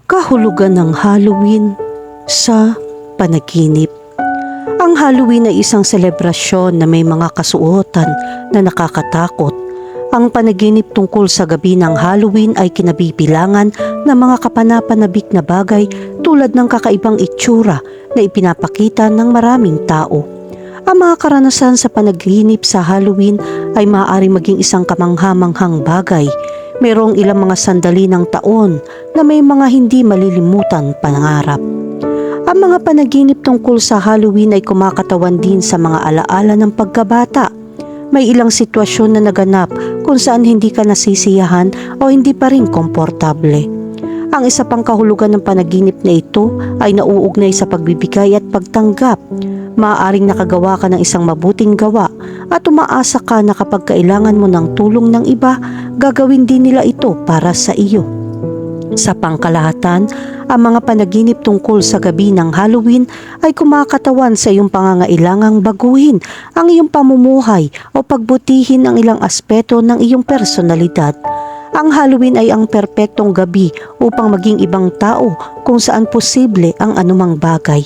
Kahulugan ng Halloween sa panaginip. Ang Halloween ay isang selebrasyon na may mga kasuotan na nakakatakot. Ang panaginip tungkol sa gabi ng Halloween ay kinabibilangan ng mga kapanapanabik na bagay tulad ng kakaibang itsura na ipinapakita ng maraming tao. Ang mga karanasan sa panaginip sa Halloween ay maaari maging isang kamangha-manghang bagay. Mayroong ilang mga sandali ng taon na may mga hindi malilimutan pangarap. Ang mga panaginip tungkol sa Halloween ay kumakatawan din sa mga alaala ng pagkabata. May ilang sitwasyon na naganap kung saan hindi ka nasisiyahan o hindi pa rin komportable. Ang isa pang kahulugan ng panaginip na ito ay nauugnay sa pagbibigay at pagtanggap. Maaaring nakagawa ka ng isang mabuting gawa at umaasa ka na kapag kailangan mo ng tulong ng iba, gagawin din nila ito para sa iyo. Sa pangkalahatan, ang mga panaginip tungkol sa gabi ng Halloween ay kumakatawan sa iyong pangangailangang baguhin ang iyong pamumuhay o pagbutihin ang ilang aspeto ng iyong personalidad. Ang Halloween ay ang perpektong gabi upang maging ibang tao kung saan posible ang anumang bagay.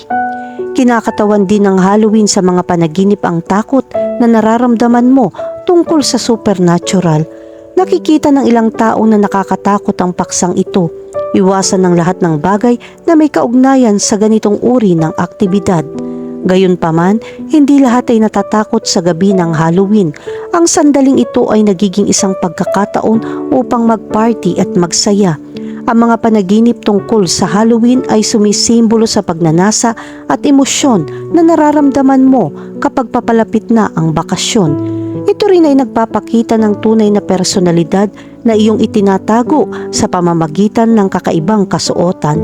Kinakatawan din ng Halloween sa mga panaginip ang takot na nararamdaman mo tungkol sa supernatural. Nakikita ng ilang tao na nakakatakot ang paksang ito. Iwasan ng lahat ng bagay na may kaugnayan sa ganitong uri ng aktibidad. Gayunpaman, hindi lahat ay natatakot sa gabi ng Halloween. Ang sandaling ito ay nagiging isang pagkakataon upang mag-party at magsaya. Ang mga panaginip tungkol sa Halloween ay sumisimbolo sa pagnanasa at emosyon na nararamdaman mo kapag papalapit na ang bakasyon. Ito rin ay nagpapakita ng tunay na personalidad na iyong itinatago sa pamamagitan ng kakaibang kasuotan.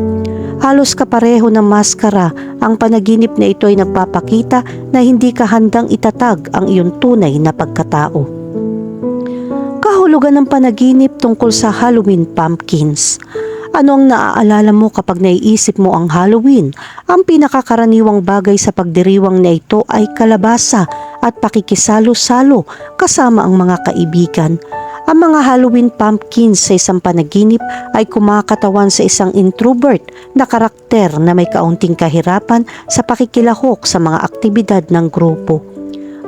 Halos kapareho ng maskara, ang panaginip na ito ay nagpapakita na hindi ka handang itatag ang iyong tunay na pagkatao. Kahulugan ng panaginip tungkol sa Halloween pumpkins. Ano ang naaalala mo kapag naiisip mo ang Halloween? Ang pinakakaraniwang bagay sa pagdiriwang na ito ay kalabasa at pakikisalo-salo kasama ang mga kaibigan. Ang mga Halloween pumpkins sa isang panaginip ay kumakatawan sa isang introvert na karakter na may kaunting kahirapan sa pakikilahok sa mga aktibidad ng grupo.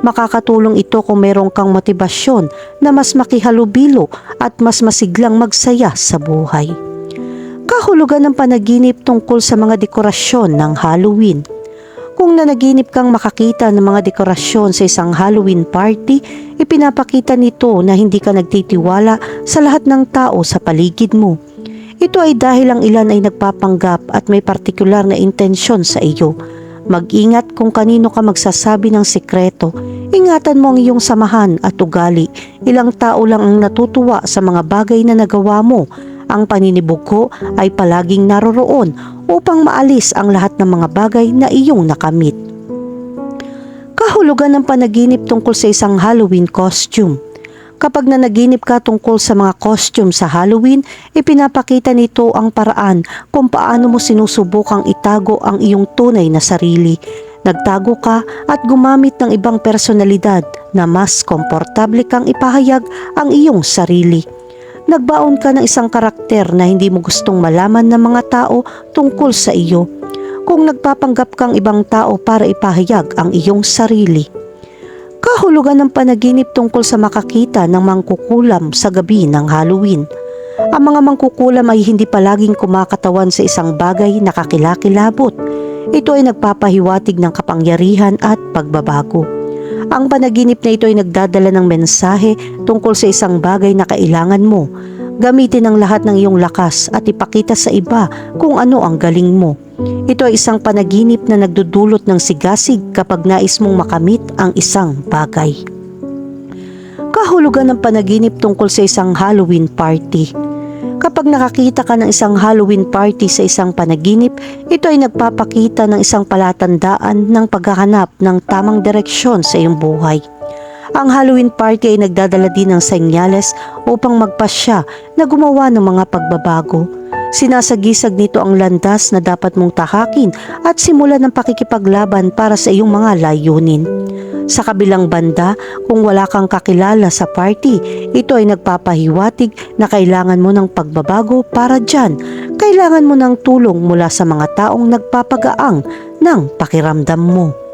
Makakatulong ito kung meron kang motibasyon na mas makihalubilo at mas masiglang magsaya sa buhay. Kahulugan ng panaginip tungkol sa mga dekorasyon ng Halloween. Kung nanaginip kang makakita ng mga dekorasyon sa isang Halloween party, ipinapakita nito na hindi ka nagtitiwala sa lahat ng tao sa paligid mo. Ito ay dahil ang ilan ay nagpapanggap at may partikular na intensyon sa iyo. Mag-ingat kung kanino ka magsasabi ng sikreto. Ingatan mo ang iyong samahan at ugali. Ilang tao lang ang natutuwa sa mga bagay na nagawa mo. Ang paninibog ko ay palaging naroroon upang maalis ang lahat ng mga bagay na iyong nakamit. Kahulugan ng panaginip tungkol sa isang Halloween costume. Kapag nanaginip ka tungkol sa mga costume sa Halloween, ipinapakita nito ang paraan kung paano mo sinusubukang itago ang iyong tunay na sarili. Nagtago ka at gumamit ng ibang personalidad na mas komportable kang ipahayag ang iyong sarili. Nagbaon ka ng isang karakter na hindi mo gustong malaman ng mga tao tungkol sa iyo. Kung nagpapanggap kang ibang tao para ipahayag ang iyong sarili. Kahulugan ng panaginip tungkol sa makakita ng mangkukulam sa gabi ng Halloween. Ang mga mangkukulam ay hindi palaging kumakatawan sa isang bagay na kakilakilabot. Ito ay nagpapahiwatig ng kapangyarihan at pagbabago. Ang panaginip na ito ay nagdadala ng mensahe tungkol sa isang bagay na kailangan mo. Gamitin ang lahat ng iyong lakas at ipakita sa iba kung ano ang galing mo. Ito ay isang panaginip na nagdudulot ng sigasig kapag nais mong makamit ang isang bagay. Kahulugan ng panaginip tungkol sa isang Halloween party. Kapag nakakita ka ng isang Halloween party sa isang panaginip, ito ay nagpapakita ng isang palatandaan ng paghahanap ng tamang direksyon sa iyong buhay. Ang Halloween party ay nagdadala din ng senyales upang magpasya na gumawa ng mga pagbabago. Sinasagisag nito ang landas na dapat mong tahakin at simulan ng pakikipaglaban para sa iyong mga layunin. Sa kabilang banda, kung wala kang kakilala sa party, ito ay nagpapahiwatig na kailangan mo ng pagbabago para dyan. Kailangan mo ng tulong mula sa mga taong nagpapagaang ng pakiramdam mo.